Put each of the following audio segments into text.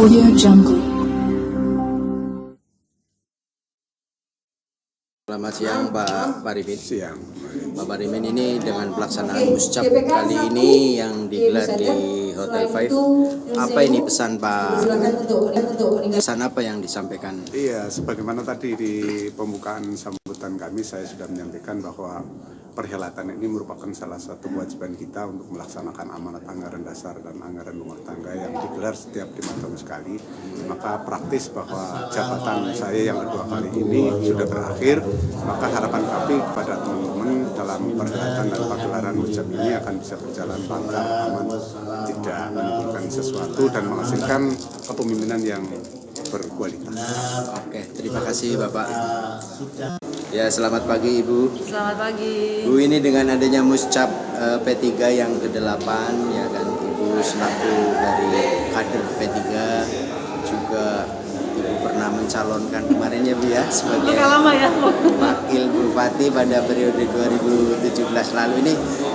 Audio Jungle. Selamat siang Pak Parimin. Siang. Pak Parimin, ini dengan pelaksanaan muscap kali ini yang digelar di Hotel Five, apa ini pesan Pak? Pesan apa yang disampaikan? Iya, sebagaimana tadi di pembukaan sambutan kami saya sudah menyampaikan bahwa perhelatan ini merupakan salah satu kewajiban kita untuk melaksanakan amanat anggaran dasar dan anggaran rumah tangga yang digelar setiap 5 tahun sekali. Maka praktis bahwa jabatan saya yang kedua kali ini sudah berakhir, maka harapan kami kepada teman-teman dalam perhelatan dan pagelaran muscap ini akan bisa berjalan lancar, aman, tidak menimbulkan sesuatu dan menghasilkan kepemimpinan yang berkualitas. Oke, terima kasih Bapak. Ya, selamat pagi Ibu. Selamat pagi. Bu, ini dengan adanya muscap P3 yang ke-8 ya kan, Ibu selaku dari kader P3 juga Ibu pernah mencalonkan kemarin ya Bu ya sebagai lama ya Wakil Bupati pada periode 2017 lalu. Ini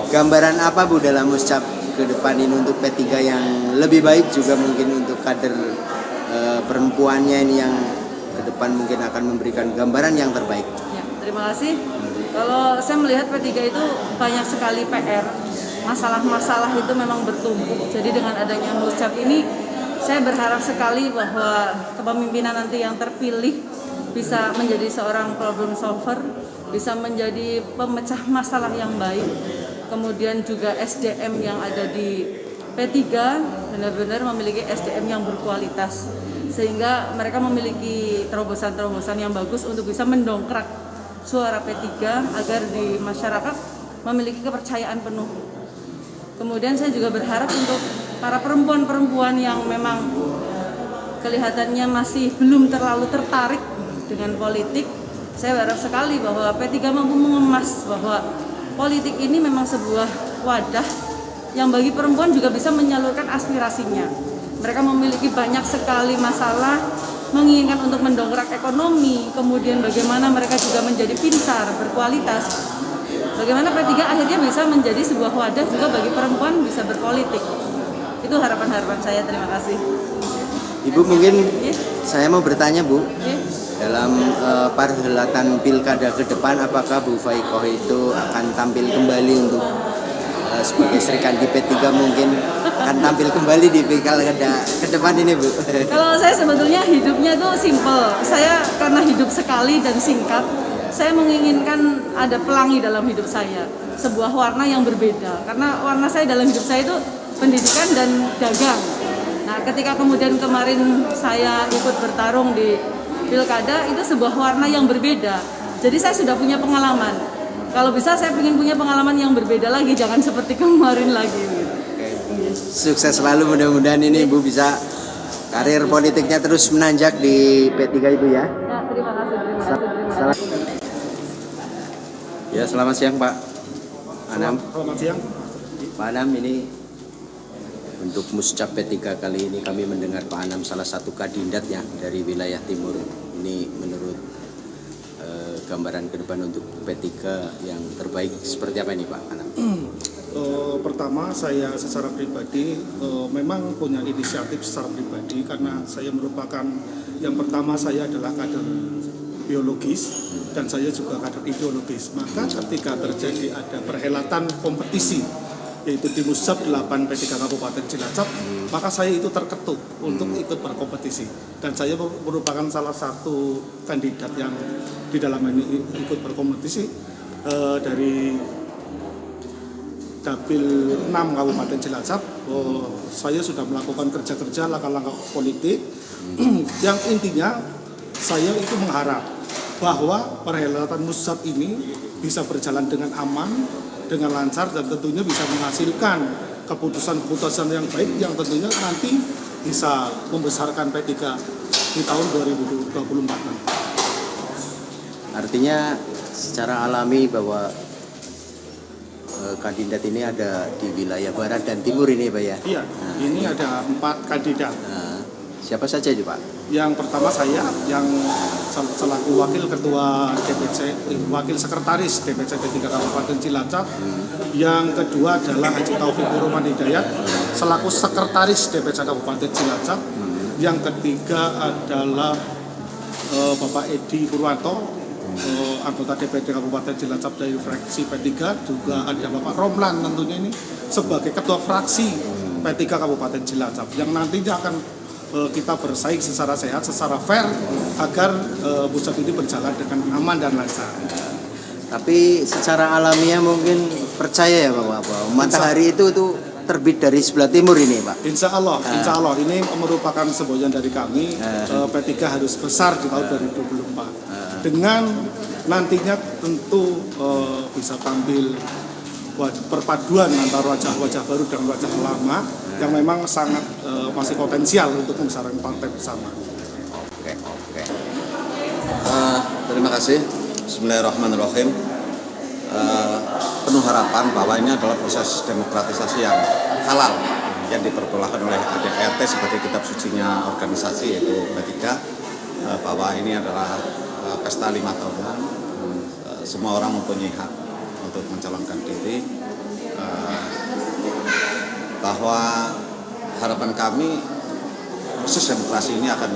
gambaran apa Bu dalam muscap ke depan ini untuk P3 yang lebih baik, juga mungkin untuk kader perempuannya ini yang ke depan mungkin akan memberikan gambaran yang terbaik. Ya, terima kasih. Kalau saya melihat P3 itu banyak sekali PR, masalah-masalah itu memang bertumpuk. Jadi dengan adanya muscap ini, saya berharap sekali bahwa kepemimpinan nanti yang terpilih bisa menjadi seorang problem solver, bisa menjadi pemecah masalah yang baik. Kemudian juga SDM yang ada di P3 benar-benar memiliki SDM yang berkualitas, sehingga mereka memiliki terobosan-terobosan yang bagus untuk bisa mendongkrak suara P3 agar di masyarakat memiliki kepercayaan penuh. Kemudian saya juga berharap untuk para perempuan-perempuan yang memang kelihatannya masih belum terlalu tertarik dengan politik, saya berharap sekali bahwa P3 mampu mengemas bahwa politik ini memang sebuah wadah yang bagi perempuan juga bisa menyalurkan aspirasinya. Mereka memiliki banyak sekali masalah, menginginkan untuk mendongkrak ekonomi, kemudian bagaimana mereka juga menjadi pintar, berkualitas. Bagaimana P3 akhirnya bisa menjadi sebuah wadah juga bagi perempuan bisa berpolitik. Itu harapan-harapan saya, terima kasih. Ibu, mungkin saya mau bertanya Bu, Ya. dalam perhelatan pilkada ke depan, apakah Bu Faikoh itu akan tampil kembali untuk sebagai Serikandi P3, mungkin akan tampil kembali di pilkada ke depan ini Bu? Kalau saya sebetulnya hidupnya tuh simple. Saya karena hidup sekali dan singkat, saya menginginkan ada pelangi dalam hidup saya, sebuah warna yang berbeda. Karena warna saya dalam hidup saya itu pendidikan dan dagang. Nah, ketika kemudian kemarin saya ikut bertarung di pilkada, itu sebuah warna yang berbeda. Jadi saya sudah punya pengalaman. Kalau bisa saya ingin punya pengalaman yang berbeda lagi, jangan seperti kemarin lagi. Oke. Sukses selalu, mudah-mudahan ini Ibu bisa karir politiknya terus menanjak di P3 Ibu ya. Ya, terima kasih. Ya, selamat siang Pak Anam. Selamat siang. Pak Anam, ini untuk muscap P3 kali ini kami mendengar Pak Anam salah satu kandidat ya dari wilayah timur. Ini menurut gambaran ke depan untuk P3 yang terbaik seperti apa ini Pak Anam? Pertama, saya secara pribadi memang punya inisiatif secara pribadi karena saya merupakan, yang pertama saya adalah kader biologis dan saya juga kader ideologis. Maka ketika terjadi ada perhelatan kompetisi yaitu di Muscap 8 P3 Kabupaten Cilacap, maka saya itu terketuk untuk ikut berkompetisi, dan saya merupakan salah satu kandidat yang di dalam ini ikut berkompetisi dari Dapil 6 Kabupaten Cilacap. Saya sudah melakukan kerja-kerja langkah-langkah politik yang intinya saya itu mengharap bahwa perhelatan Muscap ini bisa berjalan dengan aman, dengan lancar, dan tentunya bisa menghasilkan keputusan-keputusan yang baik yang tentunya nanti bisa membesarkan P3 di tahun 2024 nanti. Artinya secara alami bahwa kandidat ini ada di wilayah barat dan timur ini Pak ya? Iya, ini ada 4 kandidat. Siapa saja itu Pak? Yang pertama saya yang selaku wakil ketua DPC, wakil sekretaris DPC P3 Kabupaten Cilacap. Yang kedua adalah Haji Taufikur Rahman Hidayat selaku sekretaris DPC Kabupaten Cilacap. yang ketiga adalah Bapak Edi Purwanto, anggota DPD Kabupaten Cilacap dari fraksi P3, juga ada Bapak Romlan tentunya ini sebagai ketua fraksi P3 Kabupaten Cilacap yang nantinya akan kita bersaing secara sehat, secara fair agar Muscap ini berjalan dengan aman dan lancar. Tapi secara alamiah mungkin percaya ya Bapak, bahwa matahari itu tuh terbit dari sebelah timur ini Pak. Insya Allah ini merupakan semboyan dari kami. P3 harus besar di tahun 2024 dengan nantinya tentu bisa tampil perpaduan antara wajah-wajah baru dan wajah lama yang memang sangat masih potensial untuk membesarkan partai bersama. Oke. Terima kasih. Bismillahirrahmanirrahim. Penuh harapan bahwa ini adalah proses demokratisasi yang halal yang diperbolehkan oleh ADART sebagai kitab sucinya organisasi yaitu P3, bahwa ini adalah pesta 5 tahunan. Semua orang mempunyai hak untuk mencalonkan diri, bahwa harapan kami proses demokrasi ini akan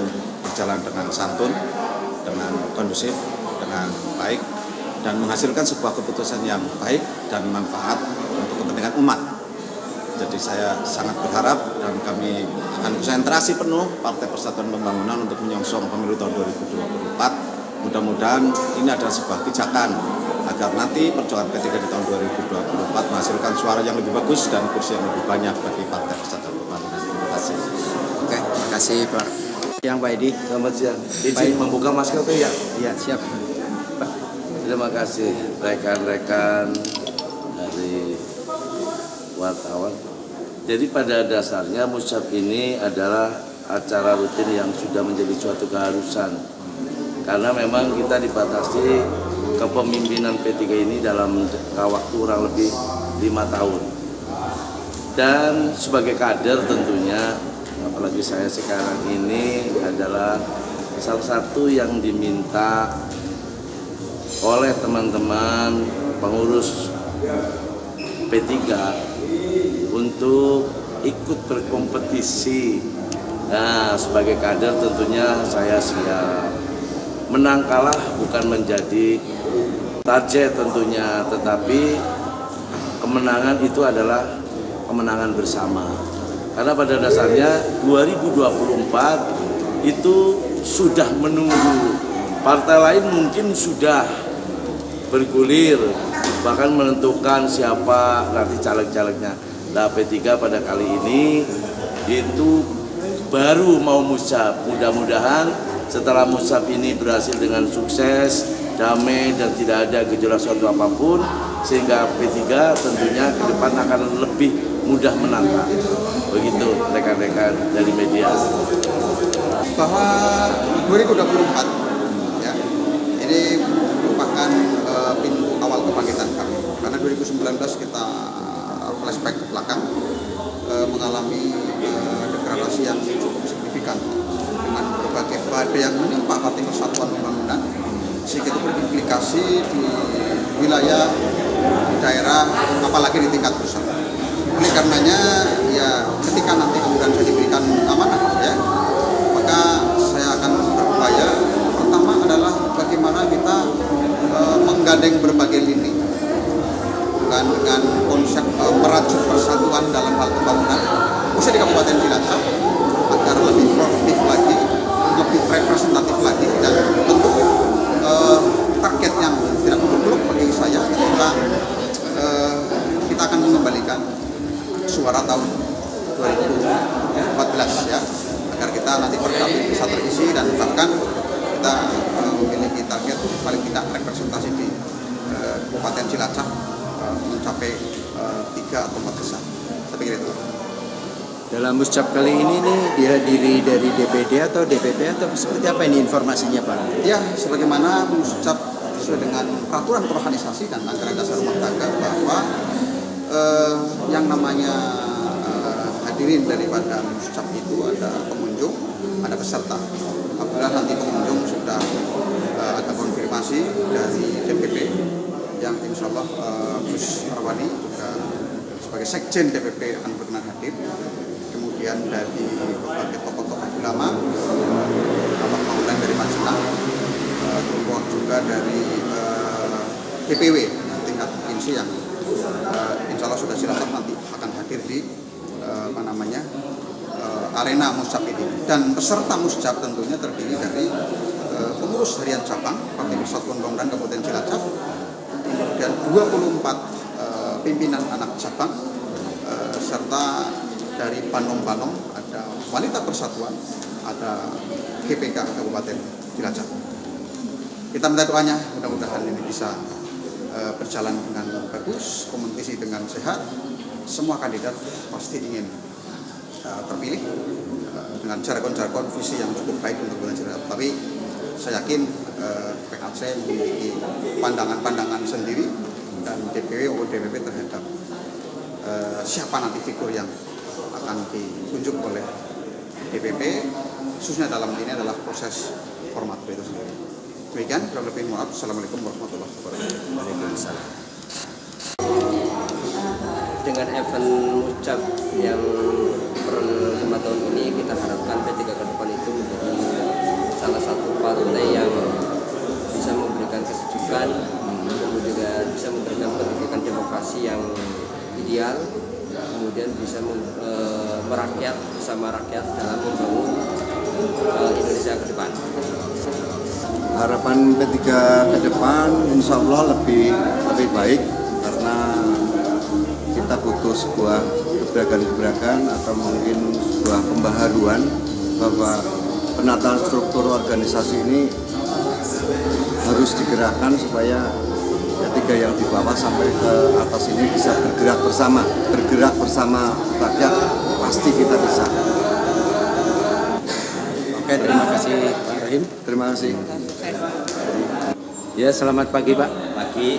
berjalan dengan santun, dengan kondusif, dengan baik, dan menghasilkan sebuah keputusan yang baik dan manfaat untuk kepentingan umat. Jadi saya sangat berharap dan kami akan konsentrasi penuh Partai Persatuan Pembangunan untuk menyongsong pemilu tahun 2024. Mudah-mudahan ini adalah sebuah pijakan agar nanti perjuangan P3 di tahun 2024 menghasilkan suara yang lebih bagus dan kursi yang lebih banyak bagi Partai Persatuan Pembangunan. Terima kasih. Oke, terima kasih Pak. Yang Pak Edi. Selamat siang. Izin membuka masker tuh ya? Iya, siap. Terima kasih rekan-rekan dari wartawan. Jadi pada dasarnya Muscap ini adalah acara rutin yang sudah menjadi suatu keharusan. Karena memang kita dibatasi kepemimpinan P3 ini dalam waktu kurang lebih 5 tahun. Dan sebagai kader tentunya, apalagi saya sekarang ini adalah salah satu yang diminta oleh teman-teman pengurus P3 untuk ikut berkompetisi. Nah, sebagai kader tentunya saya siap. Menang kalah bukan menjadi target tentunya, tetapi kemenangan itu adalah kemenangan bersama. Karena pada dasarnya 2024 itu sudah menunggu. Partai lain mungkin sudah bergulir, bahkan menentukan siapa nanti caleg-calegnya. Nah, P3 pada kali ini itu baru mau Muscap. Mudah-mudahan setelah Muscap ini berhasil dengan sukses, damai dan tidak ada gejolak suatu apapun, sehingga P3 tentunya ke depan akan lebih mudah menantang. Begitu rekan-rekan dari media. Bahwa 2024 ya, ini merupakan pintu awal kebangkitan kami. Karena 2019 kita flashback ke belakang, mengalami degradasi yang cukup signifikan dengan berbagai badai yang menimpa Partai Persatuan Pembangunan, sehingga itu berimplikasi di wilayah, di daerah, apalagi di tingkat pusat. Oleh karenanya, ya ketika nanti kemudian saya diberikan amanah, ya, maka saya akan berupaya. Pertama adalah bagaimana kita menggandeng berbagai lini dengan konsep merajut persatuan dalam hal pembangunan, khususnya di Kabupaten Cilacap, agar lebih produktif lagi, lebih representatif lagi, dan tentu target yang tidak muluk-muluk bagi saya ketika kita akan mengembalikan suara tahun 2014 ya, agar kita nanti berdapil bisa terisi dan bahkan kita memiliki target paling tidak representasi di Kabupaten Cilacap mencapai 3 atau 4 besar. Saya pikir itu. Dalam Muscap kali ini nih dihadiri dari DPD atau DPP atau seperti apa ini informasinya Pak? Ya, sebagaimana Muscap sesuai dengan peraturan organisasi dan anggaran dasar rumah tangga bahwa yang namanya hadirin daripada Muscap itu ada pengunjung, ada peserta. Apabila nanti pengunjung sudah ada konfirmasi dari DPP yang insya Allah Gus Arwani juga sebagai sekjen DPP akan berkenan hadir. Kemudian dari berbagai tokoh-tokoh Ulama, Bapak Maulana dari Majenang, kelompok juga dari DPW tingkat provinsi yang insya Allah sudah silakan nanti akan hadir di arena musjab ini. Dan peserta musjab tentunya terdiri dari pengurus harian cabang Partai Persatuan Pembangunan Kabupaten Cilacap, kemudian 24 pimpinan anak cabang, serta dari Panom-Panom ada Wanita Persatuan, ada GPK Kabupaten Cilacap. Kita minta doanya, mudah-mudahan ini bisa berjalan dengan bagus, kompetisi dengan sehat. Semua kandidat pasti ingin terpilih dengan jargon-jargon visi yang cukup baik untuk Kabupaten Cilacap. Tapi saya yakin PKC memiliki pandangan-pandangan sendiri dan DPW maupun DPP terhadap siapa nanti figur yang akan ditunjuk oleh DPP, khususnya dalam ini adalah proses format itu sendiri. Demikian, kurang lebih mohon maaf. Assalamualaikum warahmatullahi wabarakatuh. Waalaikumsalam. Dengan event muscap yang per 5 tahun ini, kita harapkan P3 ke depan itu menjadi salah satu partai yang bisa memberikan kesejukan, kemudian juga bisa memberikan pendidikan demokrasi yang ideal, kemudian bisa merakyat bersama rakyat dalam membangun Indonesia ke depan. Harapan P3 ke depan insya Allah lebih baik, karena kita butuh sebuah gebrakan-gebrakan atau mungkin sebuah pembaharuan bahwa penataan struktur organisasi ini harus digerakkan supaya P3 yang di bawah sampai ke atas ini bisa bergerak bersama rakyat, pasti kita bisa. Oke, terima kasih Pak Rahim. Terima kasih. Ya, selamat pagi Pak. Pagi.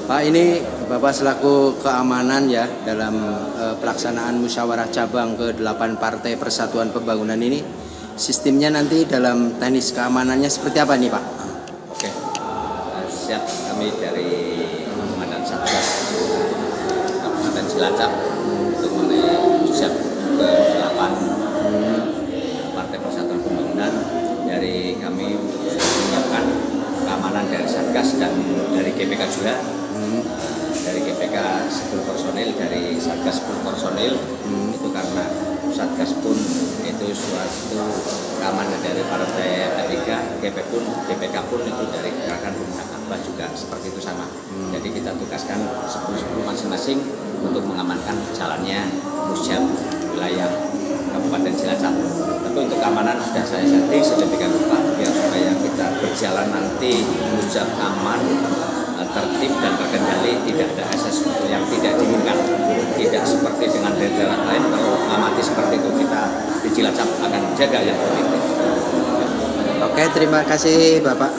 Pak, ini Bapak selaku keamanan ya dalam pelaksanaan musyawarah cabang ke-8 Partai Persatuan Pembangunan ini, sistemnya nanti dalam teknis keamanannya seperti apa nih Pak? Oke, siap. Kami dari Komandan Satgas Kabupaten Cilacap untuk mengenai musyawarah ke-8 Partai Persatuan Pembangunan. Dari kami menyiapkan keamanan dari Satgas dan dari GPK juga. Dari GPK 10 personil, dari Satgas 10 personil. Itu karena Satgas pun itu suatu keamanan dari partai P3, GPK pun itu dari gerakan Rumah Ka'bah juga seperti itu sama. Jadi kita tugaskan 10 masing-masing untuk mengamankan jalannya musyawarah wilayah Kabupaten Cilacap. Tapi untuk keamanan sudah saya setting sedemikian rupa biar supaya kita berjalan nanti musyawarah aman, tertib dan terkendali, tidak ada asas yang tidak diinginkan. Tidak seperti dengan daerah lain, kalau amati seperti itu kita di Cilacap akan jaga yang positif. Oke, terima kasih Bapak.